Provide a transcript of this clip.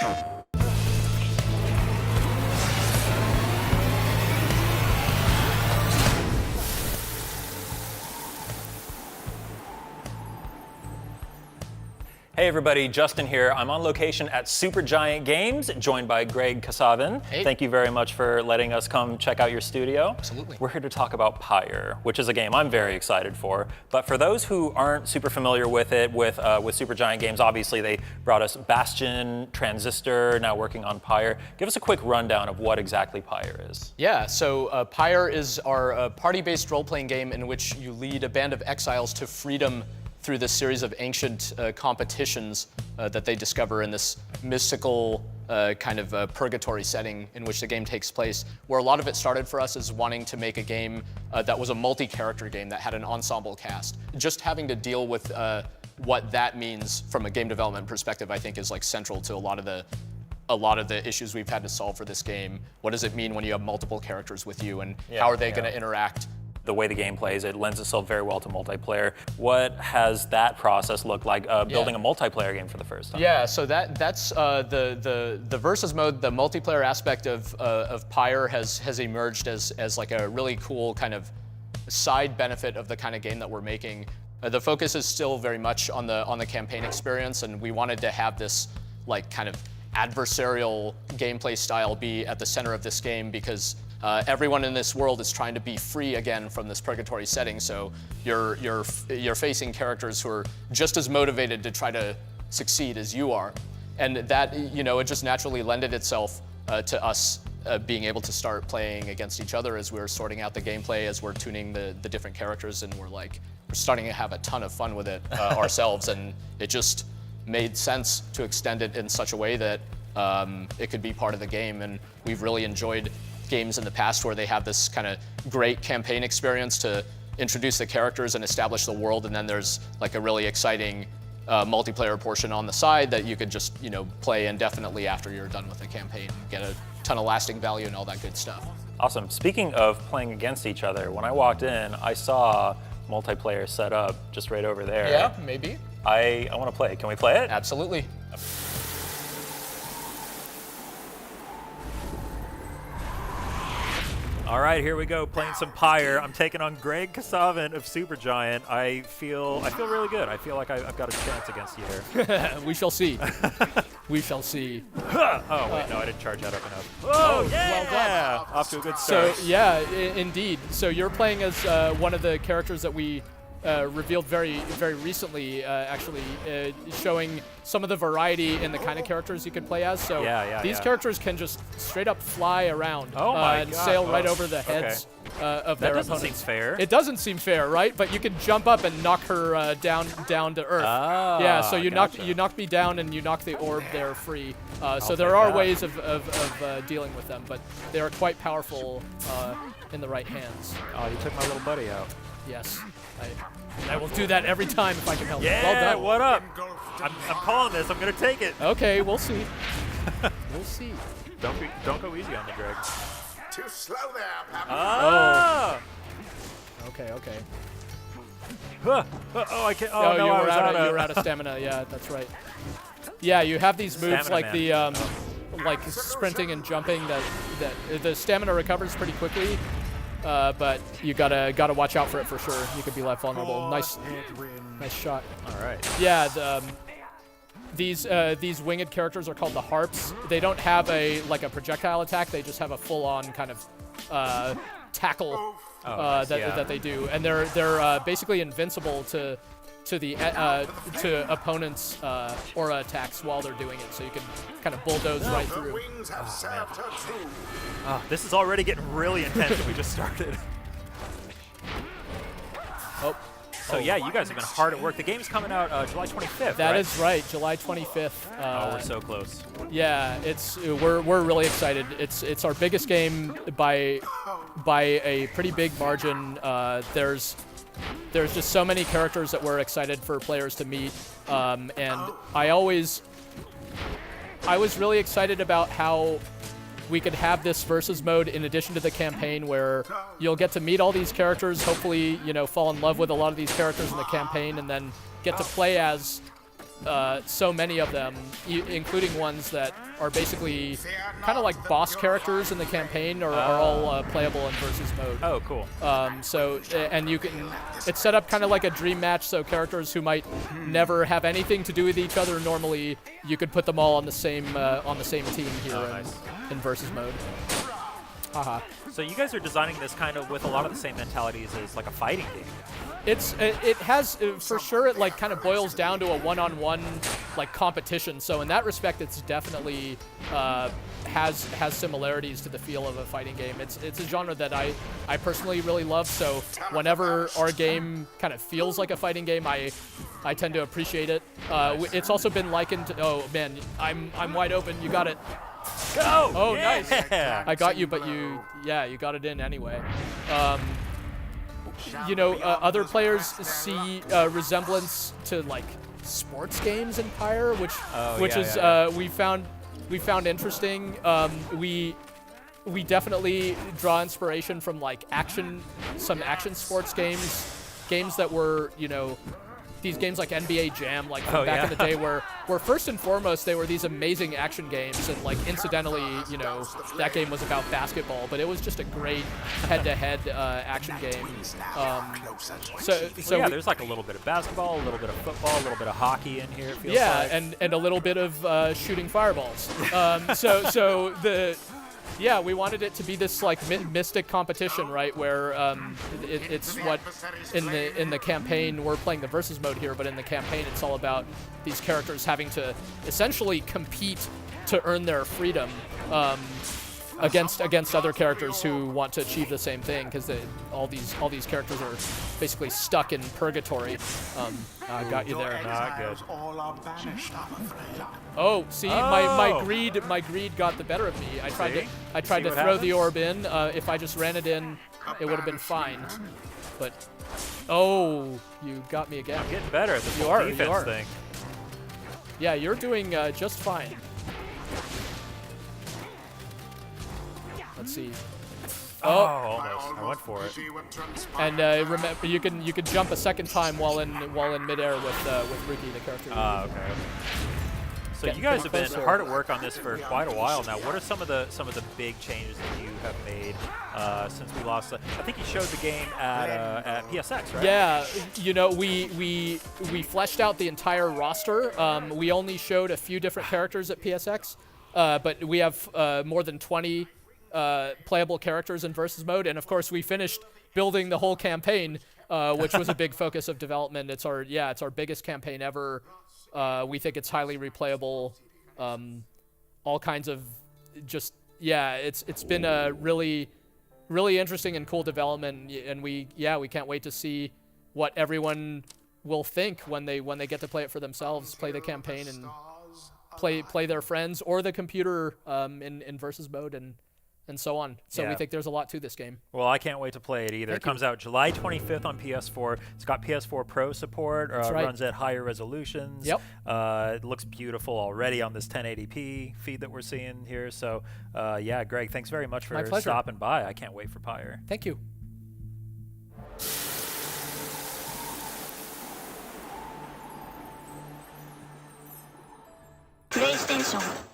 Hey everybody, Justin here. I'm on location at Supergiant Games, joined by Greg Kasavin. Hey. Thank you very much for letting us come check out your studio. Absolutely. We're here to talk about Pyre, which is a game I'm very excited for. But for those who aren't super familiar with it, with Supergiant Games, obviously they brought us Bastion, Transistor, now working on Pyre. Give us a quick rundown of what exactly Pyre is. Yeah, so Pyre is our party-based role-playing game in which you lead a band of exiles to freedom through this series of ancient competitions that they discover in this mystical kind of purgatory setting in which the game takes place, where a lot of it started for us is wanting to make a game that was a multi-character game that had an ensemble cast. Just having to deal with what that means from a game development perspective, I think, is like central to a lot of the issues we've had to solve for this game. What does it mean when you have multiple characters with you, and how are they going to interact? The way the game plays, it lends itself very well to multiplayer. What has that process looked like building a multiplayer game for the first time? Yeah, so that's the versus mode, the multiplayer aspect of Pyre has emerged as like a really cool kind of side benefit of the kind of game that we're making. The focus is still very much on the campaign experience, and we wanted to have this like kind of adversarial gameplay style be at the center of this game, because everyone in this world is trying to be free again from this purgatory setting. So you're facing characters who are just as motivated to try to succeed as you are, and that, you know, it just naturally lended itself to us being able to start playing against each other as we're sorting out the gameplay, as we're tuning the different characters, and we're starting to have a ton of fun with it ourselves, and it just made sense to extend it in such a way that it could be part of the game. And we've really enjoyed games in the past where they have this kind of great campaign experience to introduce the characters and establish the world, and then there's like a really exciting multiplayer portion on the side that you could just, you know, play indefinitely after you're done with the campaign, get a ton of lasting value and all that good stuff. Awesome. Speaking of playing against each other, when I walked in, I saw multiplayer set up just right over there. Yeah, maybe. I want to play. Can we play it? Absolutely. All right, here we go, playing some Pyre. I'm taking on Greg Kasavin of Supergiant. I feel really good. I feel like I've got a chance against you here. We shall see. We shall see. Oh, wait, no, I didn't charge that up enough. Oh, yeah! Well done. Off to a good start. So, yeah, indeed. So you're playing as one of the characters that we revealed very recently, actually, showing some of the variety in the kind of characters you could play as. So these characters can just straight up fly around and sail right over the heads of their opponents. That doesn't seem fair. It doesn't seem fair, right? But you can jump up and knock her down to earth. Yeah, so you knock me down and you knock the orb there free. So there are ways of dealing with them, but they are quite powerful in the right hands. Oh, you took my little buddy out. Yes. I will do that every time if I can help. Yeah, well done. What up? I'm calling this. I'm gonna take it. Okay, we'll see. We'll see. Don't go easy on the Greg. Too slow there, Papa. Ah! Oh. Okay. Oh, I can't. Oh, no, you were out of stamina. Yeah, that's right. Yeah, you have these moves like the like sprinting and jumping that the stamina recovers pretty quickly. But you gotta watch out for it for sure. You could be left vulnerable. Nice shot. All right. Yeah, these winged characters are called the harps. They don't have a projectile attack. They just have a full-on kind of tackle that they do, and they're basically invincible to opponents' aura attacks while they're doing it, so you can kind of bulldoze right through. This is already getting really intense when we just started. So yeah, you guys have been hard at work. The game's coming out July 25th. That is right, July 25th. Oh, we're so close. Yeah, we're really excited. It's our biggest game by a pretty big margin. There's just so many characters that we're excited for players to meet, and I was really excited about how we could have this versus mode in addition to the campaign, where you'll get to meet all these characters, hopefully, you know, fall in love with a lot of these characters in the campaign, and then get to play as so many of them, including ones that are basically kind of like boss characters in the campaign, are all playable in versus mode. Oh, cool. And you can, it's set up kind of like a dream match, so characters who might never have anything to do with each other normally, you could put them all on the same team here in versus mode. Haha. So you guys are designing this kind of with a lot of the same mentalities as like a fighting game. It has for sure. It like kind of boils down to a one-on-one like competition. So in that respect, it's definitely has similarities to the feel of a fighting game. It's a genre that I personally really love. So whenever our game kind of feels like a fighting game, I tend to appreciate it. It's also been likened to, oh man, I'm wide open. You got it. Go! Oh, yeah. nice. I got you, but you got it in anyway. You know, other players see resemblance to like sports games in Pyre, which we found interesting. We definitely draw inspiration from like some action sports games that were, you know, these games like NBA Jam, like from back in the day, where first and foremost they were these amazing action games, and like incidentally, you know, that game was about basketball, but it was just a great head-to-head action game. So yeah, there's like a little bit of basketball, a little bit of football, a little bit of hockey in here. It feels like. and a little bit of shooting fireballs. Yeah, we wanted it to be this like mystic competition, right? Where it's what in the campaign we're playing the versus mode here, but in the campaign it's all about these characters having to essentially compete to earn their freedom against other characters who want to achieve the same thing, because all these characters are basically stuck in purgatory. I got you there. Not good. Oh, see, my greed got the better of me. I tried to throw the orb in. If I just ran it in, it would have been fine. But oh, you got me again. I'm getting better at this whole defense thing. Yeah, you're doing just fine. Let's see. Oh, almost. I went for it. And remember, you can jump a second time while in midair with Ricky, the character. Okay. So you guys have been hard at work on this for quite a while now. What are some of the big changes that you have made since we lost? I think you showed the game at PSX, right? Yeah, you know, we fleshed out the entire roster. We only showed a few different characters at PSX, but we have more than 20 playable characters in versus mode, and of course we finished building the whole campaign, which was a big focus of development. It's our biggest campaign ever. We think it's highly replayable. All kinds of it's been a really interesting and cool development, and we can't wait to see what everyone will think when they get to play it for themselves, play the campaign and play their friends or the computer in versus mode and so on. So we think there's a lot to this game. Well, I can't wait to play it either. It comes out July 25th on PS4. It's got PS4 Pro support. Runs at higher resolutions. Yep. It looks beautiful already on this 1080p feed that we're seeing here. So, yeah, Greg, thanks very much for stopping by. I can't wait for Pyre. Thank you. PlayStation